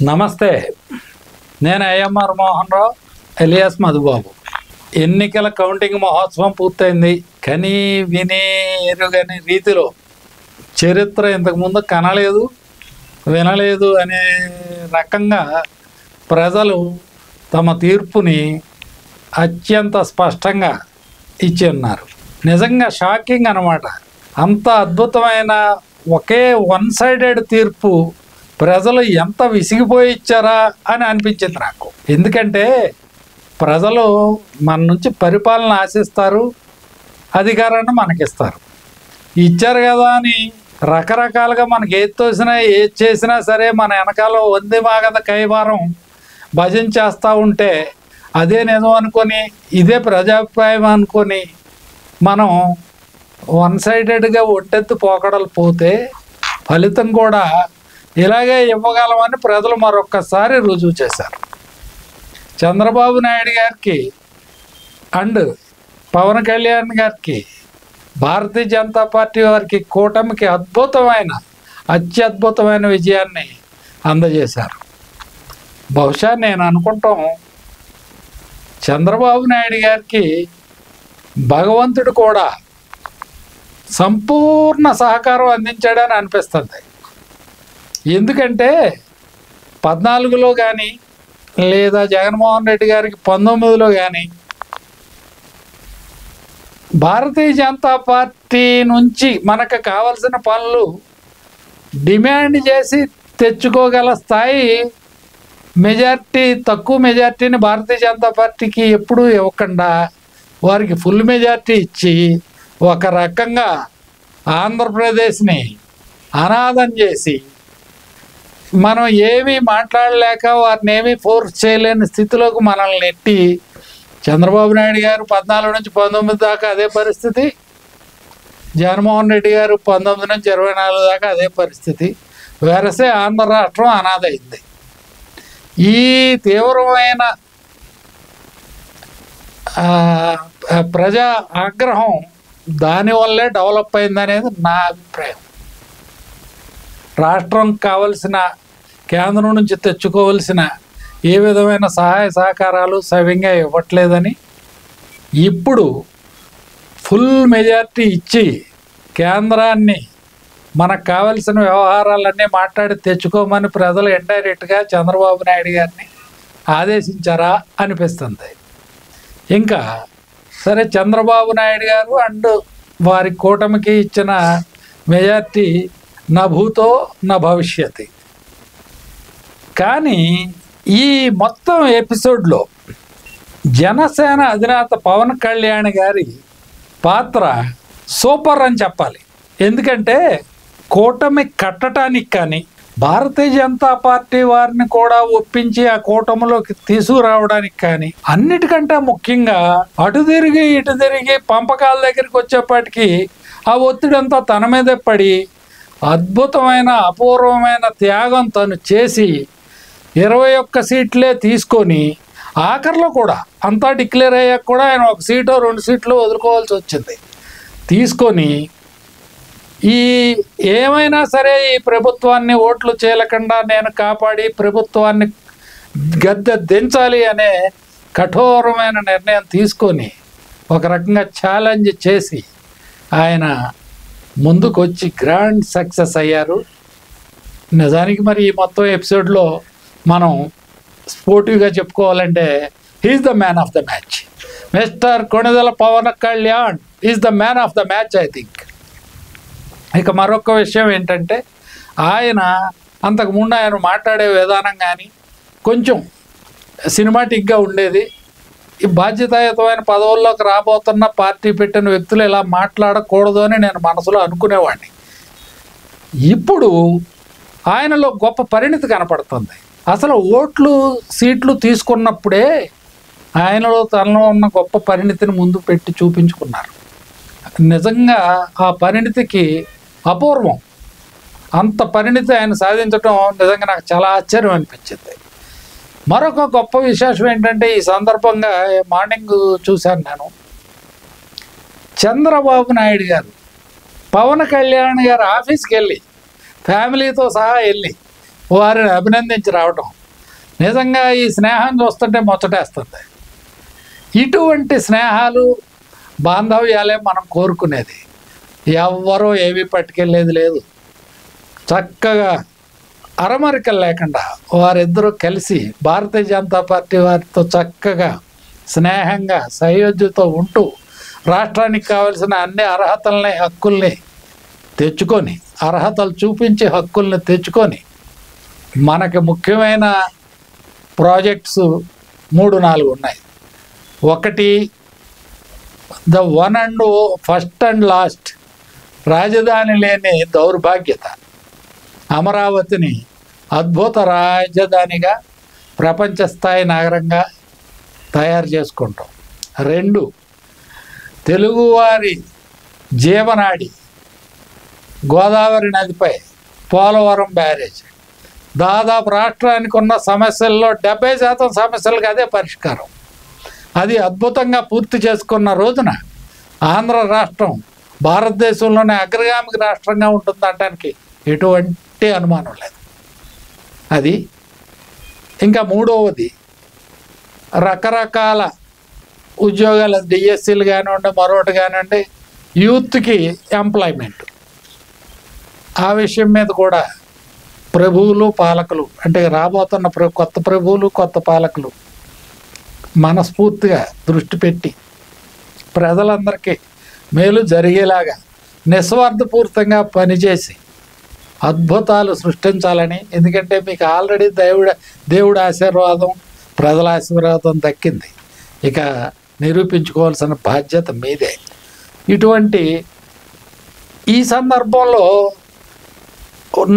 నమస్తే, నేను IMR Mohan Rao alias Madhubabu. ఎన్నికల కౌంటింగ్ మహోత్సవం పూర్తయింది. కని విని ఎరుగని రీతిలో చరిత్ర ఇంతకుముందు కనలేదు వినలేదు అనే రకంగా ప్రజలు తమ తీర్పుని అత్యంత స్పష్టంగా ఇచ్చి ఉన్నారు. నిజంగా షాకింగ్ అన్నమాట. అంత అద్భుతమైన ఒకే వన్ సైడెడ్ తీర్పు ప్రజలు ఎంత విసిగిపోయి ఇచ్చారా అని అనిపించింది నాకు. ఎందుకంటే ప్రజలు మన నుంచి పరిపాలన ఆశిస్తారు, అధికారాన్ని మనకిస్తారు. ఇచ్చారు కదా అని రకరకాలుగా మనకి ఏది తోసినా ఏది చేసినా సరే మన వెనకాల వంది మాగద కైవారం భజన చేస్తూ ఉంటే అదే నిజం అనుకొని, ఇదే ప్రజాభిప్రాయం అనుకొని మనం వన్ సైడెడ్గా ఒట్టెత్తు పోకడలు పోతే ఫలితం కూడా ఇలాగే ఇవ్వగలమని ప్రజలు మరొక్కసారి రుజువు చేశారు. చంద్రబాబు నాయుడు గారికి అండ్ పవన్ కళ్యాణ్ గారికి, భారతీయ జనతా పార్టీ వారికి, కూటమికి అత్యద్భుతమైన విజయాన్ని అందజేశారు. బహుశా నేను అనుకుంటాం చంద్రబాబు నాయుడు గారికి భగవంతుడు కూడా సంపూర్ణ సహకారం అందించాడని అనిపిస్తుంది. ఎందుకంటే 14లో కానీ లేదా జగన్మోహన్ రెడ్డి గారికి 19లో కానీ భారతీయ జనతా పార్టీ నుంచి మనకు కావలసిన పనులు డిమాండ్ చేసి తెచ్చుకోగల స్థాయి తక్కువ మెజార్టీని భారతీయ జనతా పార్టీకి ఎప్పుడూ ఇవ్వకుండా వారికి ఫుల్ మెజార్టీ ఇచ్చి ఒక రకంగా ఆంధ్రప్రదేశ్ని అనాథం చేసి మనం ఏమీ మాట్లాడలేక వారిని ఏమీ ఫోర్స్ చేయలేని స్థితిలోకి మనల్ని నెట్టి, చంద్రబాబు నాయుడు గారు 14 నుంచి 19 దాకా అదే పరిస్థితి, జగన్మోహన్ రెడ్డి గారు 19 నుంచి 24 దాకా అదే పరిస్థితి. వెరసే ఆంధ్ర రాష్ట్రం అనాథ అయింది. ఈ తీవ్రమైన ప్రజా ఆగ్రహం దానివల్లే డెవలప్ అయిందనేది నా అభిప్రాయం. రాష్ట్రం కావలసిన, కేంద్రం నుంచి తెచ్చుకోవలసిన ఏ విధమైన సహాయ సహకారాలు సవ్యంగా ఇవ్వట్లేదని, ఇప్పుడు ఫుల్ మెజార్టీ ఇచ్చి కేంద్రాన్ని మనకు కావలసిన వ్యవహారాలన్నీ మాట్లాడి తెచ్చుకోమని ప్రజలు ఇండైరెక్ట్గా చంద్రబాబు నాయుడు గారిని ఆదేశించారా అనిపిస్తుంది. ఇంకా సరే, చంద్రబాబు నాయుడు గారు అండ్ వారి కూటమికి ఇచ్చిన మెజార్టీ నా భూతో నా భవిష్యత్. కానీ ఈ మొత్తం ఎపిసోడ్లో జనసేన అధినేత పవన్ కళ్యాణ్ గారి పాత్ర సూపర్ అని చెప్పాలి. ఎందుకంటే కూటమి కట్టడానికి కానీ, భారతీయ జనతా పార్టీ వారిని కూడా ఒప్పించి ఆ కూటమిలోకి తీసుకురావడానికి కానీ, అన్నిటికంటే ముఖ్యంగా అటు తిరిగి ఇటు తిరిగి పంపకాల దగ్గరికి వచ్చేప్పటికీ ఆ ఒత్తిడంతా తన మీదే పడి అద్భుతమైన అపూర్వమైన త్యాగం తను చేసి 21 సీట్లే తీసుకొని, ఆఖరిలో కూడా అంతా డిక్లేర్ అయ్యాక కూడా ఆయన 1 సీటో 2 సీట్లు వదులుకోవాల్సి వచ్చింది. తీసుకొని ఏమైనా సరే ఈ ప్రభుత్వాన్ని ఓట్లు చేయకుండా నేను కాపాడి ప్రభుత్వాన్ని గద్దె దించాలి అనే కఠోరమైన నిర్ణయం తీసుకొని ఒక రకంగా ఛాలెంజ్ చేసి ఆయన ముందుకు వచ్చి గ్రాండ్ సక్సెస్ అయ్యారు. నిజానికి మరి ఈ మొత్తం ఎపిసోడ్లో మనం స్పోర్టివ్గా చెప్పుకోవాలంటే he is the man of the match. Mister Konidela Pawan Kalyan is the man of the match I think. ఇక మరొక విషయం ఏంటంటే, ఆయన అంతకుముందు ఆయన మాట్లాడే విధానం కానీ కొంచెం సినిమాటిక్గా ఉండేది. ఈ బాధ్యతాయుతమైన పదవుల్లోకి రాబోతున్న పార్టీ పెట్టిన వ్యక్తులు ఇలా మాట్లాడకూడదు అని నేను మనసులో అనుకునేవాడిని. ఇప్పుడు ఆయనలో గొప్ప పరిణితి కనపడుతుంది. అసలు సీట్లు తీసుకున్నప్పుడే ఆయనలో తనలో ఉన్న గొప్ప పరిణితిని ముందు పెట్టి చూపించుకున్నారు. నిజంగా ఆ పరిణితికి అపూర్వం. అంత పరిణితి ఆయన సాధించడం నిజంగా నాకు చాలా ఆశ్చర్యం అనిపించింది. మరొక గొప్ప విశేషం ఏంటంటే, ఈ సందర్భంగా మార్నింగ్ చూశాను నేను, చంద్రబాబు నాయుడు గారు పవన్ కళ్యాణ్ గారు ఆఫీస్కి వెళ్ళి ఫ్యామిలీతో సహా వెళ్ళి వారిని అభినందించి రావటం నిజంగా ఈ స్నేహం చూస్తుంటే ముచ్చటేస్తుంది. ఇటువంటి స్నేహాలు బాంధవ్యాలే మనం కోరుకునేది. ఎవ్వరూ ఏమీ పట్టుకెళ్ళేది లేదు. చక్కగా అరమరికలు లేకుండా వారిద్దరూ కలిసి భారతీయ జనతా పార్టీ వారితో చక్కగా స్నేహంగా సయోధ్యతో ఉంటూ రాష్ట్రానికి కావలసిన అన్ని అర్హతల్ని హక్కుల్ని తెచ్చుకొని, అర్హతలు చూపించి హక్కుల్ని తెచ్చుకొని, మనకి ముఖ్యమైన ప్రాజెక్ట్స్ 3-4 ఉన్నాయి. ఒకటి the one and first and last రాజధాని లేని దౌర్భాగ్యత. అమరావతిని అద్భుత రాజధానిగా ప్రపంచ స్థాయి నగరంగా తయారు చేసుకుంటాం. 2 తెలుగువారి జీవనాడి గోదావరి నదిపై పోలవరం బ్యారేజ్. దాదాపు రాష్ట్రానికి ఉన్న సమస్యల్లో 70% సమస్యలకు అదే పరిష్కారం. అది అద్భుతంగా పూర్తి చేసుకున్న రోజున ఆంధ్ర రాష్ట్రం భారతదేశంలోనే అగ్రగామిక రాష్ట్రంగా ఉంటుందనడానికి ఎటువంటి అనుమానం లేదు. అది ఇంకా 3వది రకరకాల ఉద్యోగాల డిఎస్సీలు కానివ్వండి, మరొకటి కానివ్వండి, యూత్కి ఎంప్లాయ్మెంట్. ఆ విషయం మీద కూడా ప్రభువులు పాలకులు అంటే రాబోతున్న కొత్త ప్రభువులు కొత్త పాలకులు మనస్ఫూర్తిగా దృష్టి పెట్టి ప్రజలందరికీ మేలు జరిగేలాగా నిస్వార్థపూరితంగా పనిచేసి అద్భుతాలు సృష్టించాలని. ఎందుకంటే మీకు ఆల్రెడీ దేవుడి ఆశీర్వాదం, ప్రజల ఆశీర్వాదం దక్కింది. ఇక నిరూపించుకోవాల్సిన బాధ్యత మీదే. ఇటువంటి ఈ సందర్భంలో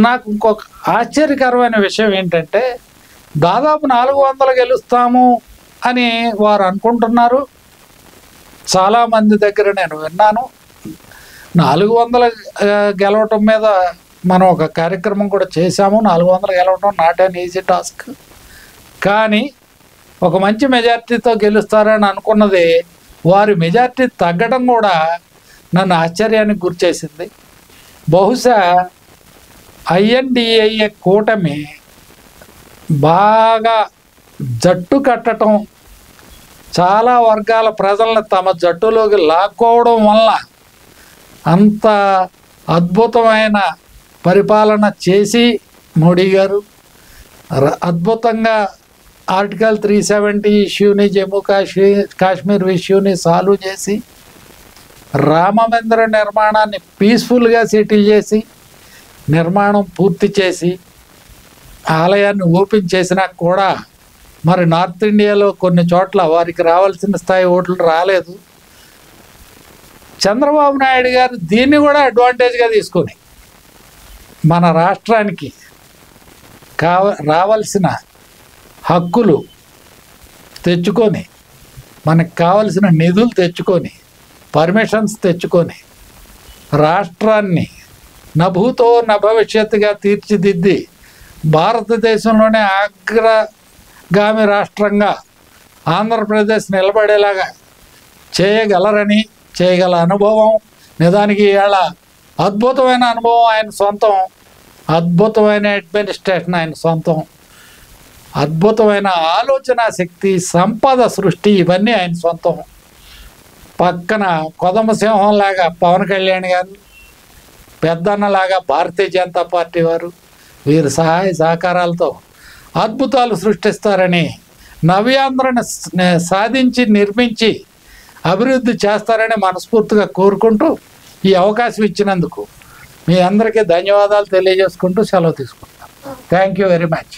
నాకు ఇంకొక ఆశ్చర్యకరమైన విషయం ఏంటంటే, దాదాపు 400 గెలుస్తాము అని వారు అనుకుంటున్నారు. చాలామంది దగ్గర నేను విన్నాను. 400 గెలవటం మీద మనం ఒక కార్యక్రమం కూడా చేశాము. 400 గెలవటం నాట్ అన్ ఈజీ టాస్క్. కానీ ఒక మంచి మెజార్టీతో గెలుస్తారని అనుకున్నది వారి మెజార్టీ తగ్గడం కూడా నన్ను ఆశ్చర్యానికి గురిచేసింది. బహుశా INDA కూటమి బాగా జట్టు కట్టడం, చాలా వర్గాల ప్రజలను తమ జట్టులోకి లాక్కోవడం వల్ల అంత అద్భుతమైన పరిపాలన చేసి మోడీ గారు అద్భుతంగా ఆర్టికల్ 370 ఇష్యూని, జమ్మూ కాశ్మీర్ ఇష్యూని సాల్వ్ చేసి రామ మందిర నిర్మాణాన్ని పీస్ఫుల్గా సెటిల్ చేసి నిర్మాణం పూర్తి చేసి ఆలయాన్ని ఓపెన్ చేసినా కూడా మరి నార్త్ ఇండియాలో కొన్ని చోట్ల వారికి రావాల్సిన స్థాయి ఓట్లు రాలేదు. చంద్రబాబు నాయుడు గారు దీన్ని కూడా అడ్వాంటేజ్గా తీసుకొని మన రాష్ట్రానికి రావాల్సిన హక్కులు తెచ్చుకొని, మనకు కావలసిన నిధులు తెచ్చుకొని, పర్మిషన్స్ తెచ్చుకొని రాష్ట్రాన్ని నభూతో నభవిష్యత్తుగా తీర్చిదిద్ది భారతదేశంలోనే అగ్రగామి రాష్ట్రంగా ఆంధ్రప్రదేశ్ నిలబడేలాగా చేయగలరని, చేయగల అనుభవం నిజానికి ఇవాళ అద్భుతమైన అనుభవం ఆయన సొంతం, అద్భుతమైన అడ్మినిస్ట్రేషన్ ఆయన సొంతం, అద్భుతమైన ఆలోచన శక్తి, సంపద సృష్టి ఇవన్నీ ఆయన సొంతం. పక్కన కొదమసింహంలాగా పవన్ కళ్యాణ్ గారు, పెద్దన్నలాగా భారతీయ జనతా పార్టీ వారు వీరి సహాయ సహకారాలతో అద్భుతాలు సృష్టిస్తారని, నవ్యాంధ్రను సాధించి నిర్మించి అభివృద్ధి చేస్తారని మనస్ఫూర్తిగా కోరుకుంటూ ఈ అవకాశం ఇచ్చినందుకు మీ అందరికీ ధన్యవాదాలు తెలియజేసుకుంటూ సెలవు తీసుకుంటాను. Thank you very much.